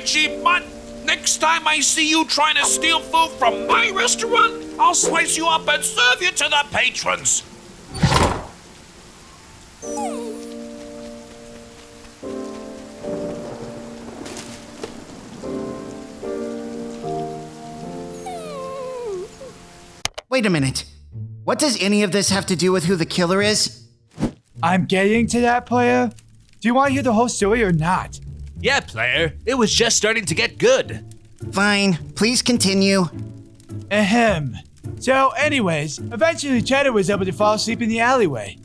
cheap mutt! Next time I see you trying to steal food from my restaurant, I'll slice you up and serve you to the patrons! Wait a minute. What does any of this have to do with who the killer is? I'm getting to that, player. Do you want to hear the whole story or not? Yeah, player. It was just starting to get good. Fine. Please continue. Ahem. So, anyways, eventually Cheddar was able to fall asleep in the alleyway.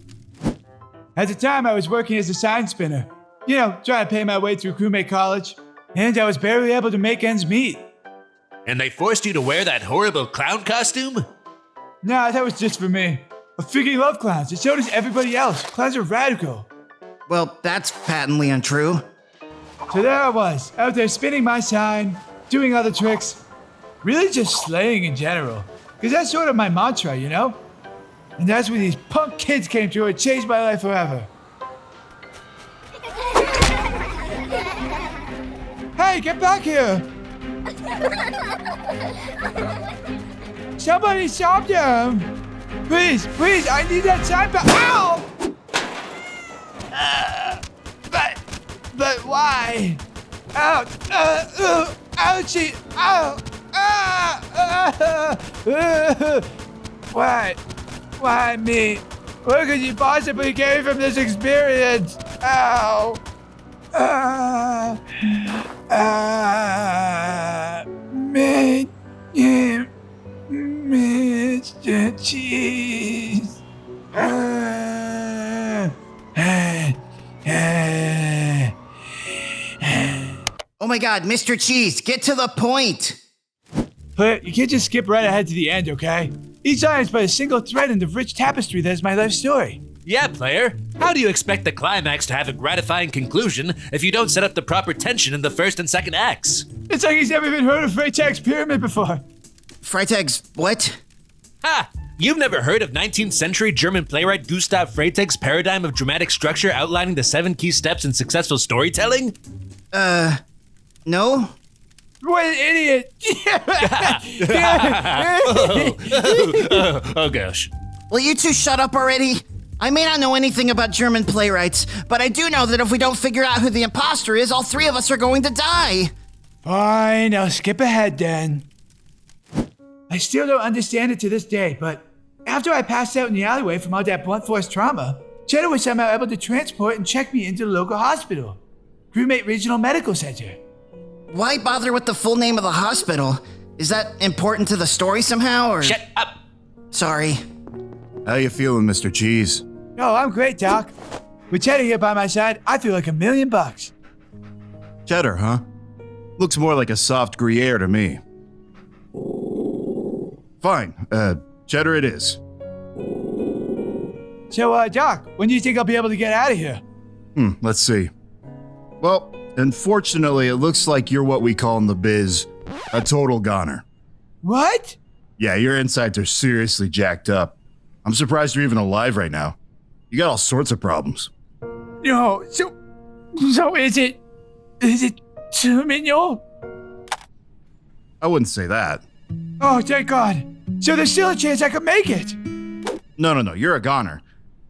At the time, I was working as a sign spinner. You know, trying to pay my way through crewmate college. And I was barely able to make ends meet. And they forced you to wear that horrible clown costume? Nah, that was just for me. I freaking love clowns, and so does everybody else. Clowns are radical. Well, that's patently untrue. So there I was, out there spinning my sign, doing other tricks. Really just slaying in general. Because that's sort of my mantra, you know? And that's when these punk kids came through and changed my life forever. Hey, get back here! Somebody stop them! Please, I need that sign back. Ow! But why? Ouch! Ouchie! Ow! Why me? What could you possibly gain from this experience? Ow! Mr. Cheese. Oh my god, Mr. Cheese, get to the point! But you can't just skip right ahead to the end, okay? Each line is but a single thread in the rich tapestry that is my life story. Yeah, player. How do you expect the climax to have a gratifying conclusion if you don't set up the proper tension in the first and second acts? It's like he's never even heard of Freytag's pyramid before. Freytag's what? Ha! You've never heard of 19th century German playwright Gustav Freytag's paradigm of dramatic structure outlining the 7 key steps in successful storytelling? No? What an idiot! Oh gosh. Will you two shut up already? I may not know anything about German playwrights, but I do know that if we don't figure out who the imposter is, all 3 of us are going to die. Fine, I'll skip ahead then. I still don't understand it to this day, but after I passed out in the alleyway from all that blunt force trauma, Cheddar was somehow able to transport and check me into the local hospital, Crewmate Regional Medical Center. Why bother with the full name of the hospital? Is that important to the story somehow, or? Shut up! Sorry. How you feeling, Mr. Cheese? Oh, I'm great, Doc. With Cheddar here by my side, I feel like $1,000,000. Cheddar, huh? Looks more like a soft Gruyere to me. Fine, Cheddar it is. So, Doc, when do you think I'll be able to get out of here? Let's see. Well, unfortunately, it looks like you're what we call in the biz a total goner. What? Yeah, your insides are seriously jacked up. I'm surprised you're even alive right now. You got all sorts of problems. No, so is it terminal? I wouldn't say that. Oh, thank God. So there's still a chance I could make it. No, you're a goner.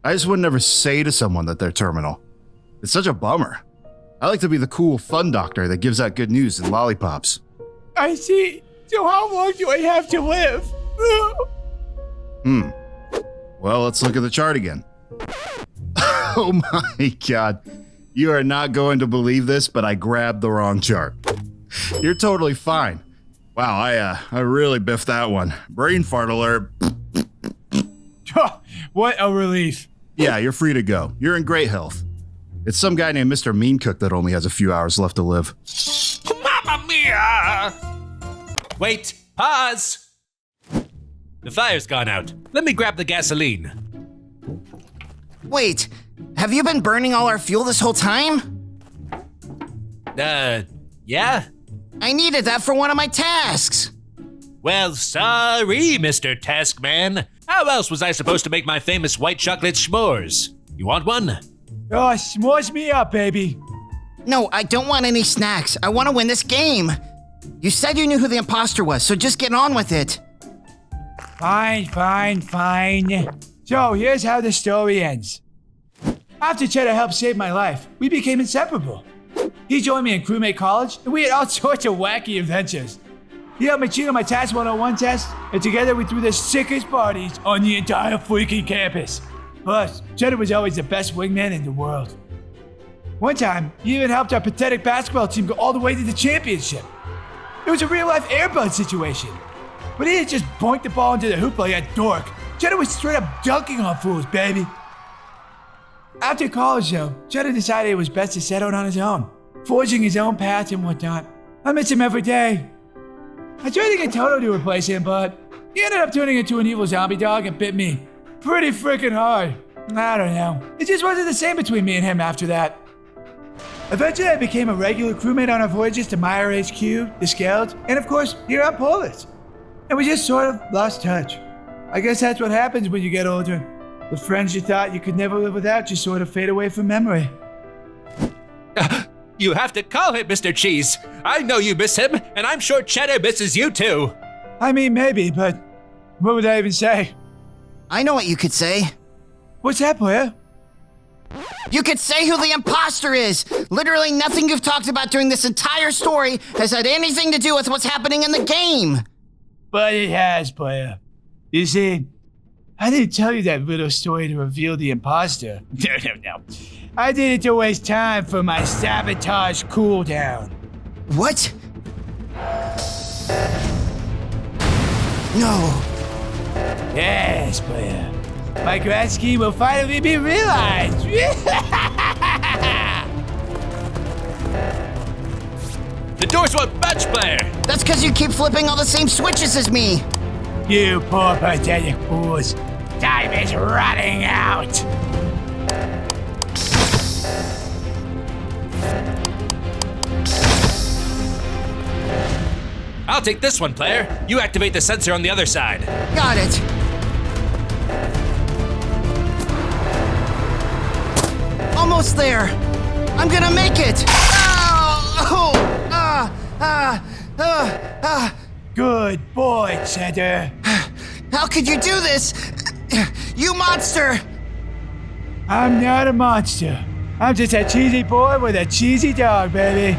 I just would never say to someone that they're terminal. It's such a bummer. I like to be the cool, fun doctor that gives out good news and lollipops. I see. So how long do I have to live? Well, let's look at the chart again. Oh my God. You are not going to believe this, but I grabbed the wrong chart. You're totally fine. Wow, I really biffed that one. Brain fart alert. What a relief. Yeah, you're free to go. You're in great health. It's some guy named Mr. Mean Cook that only has a few hours left to live. Mamma mia! Wait, pause! The fire's gone out. Let me grab the gasoline. Wait, have you been burning all our fuel this whole time? Yeah? I needed that for one of my tasks. Well, sorry, Mr. Taskman. How else was I supposed to make my famous white chocolate s'mores? You want one? Oh, s'mores me up, baby. No, I don't want any snacks. I want to win this game. You said you knew who the imposter was, so just get on with it. Fine. So here's how the story ends. After Cheddar helped save my life, we became inseparable. He joined me in crewmate college, and we had all sorts of wacky adventures. He helped me cheat on my TAS 101 test, and together we threw the sickest parties on the entire freaking campus. Plus, Cheddar was always the best wingman in the world. One time, he even helped our pathetic basketball team go all the way to the championship. It was a real-life airbud situation. But he didn't just boink the ball into the hoop like a dork. Cheddar was straight up dunking on fools, baby. After college, though, Cheddar decided it was best to set out on his own, forging his own path and whatnot. I miss him every day. I tried to get Toto to replace him, but he ended up turning into an evil zombie dog and bit me pretty freaking hard. I don't know. It just wasn't the same between me and him after that. Eventually, I became a regular crewmate on our voyages to Meyer HQ, the Skeld, and of course, here on Polis. And we just sort of lost touch. I guess that's what happens when you get older. The friends you thought you could never live without just sort of fade away from memory. You have to call him Mr. Cheese. I know you miss him, and I'm sure Cheddar misses you too. I mean, maybe, but what would I even say? I know what you could say. What's that, player? You could say who the imposter is. Literally nothing you've talked about during this entire story has had anything to do with what's happening in the game. But it has, player. You see, I didn't tell you that little story to reveal the imposter. No. I did it to waste time for my sabotage cooldown. What? No. Yes, player. My grand scheme will finally be realized. The doors won't budge, player. That's because you keep flipping all the same switches as me. You poor pathetic fools. Time is running out. I'll take this one, player. You activate the sensor on the other side. Got it. Almost there. I'm gonna make it. Good boy, Cheddar. How could you do this? You monster! I'm not a monster. I'm just a cheesy boy with a cheesy dog, baby.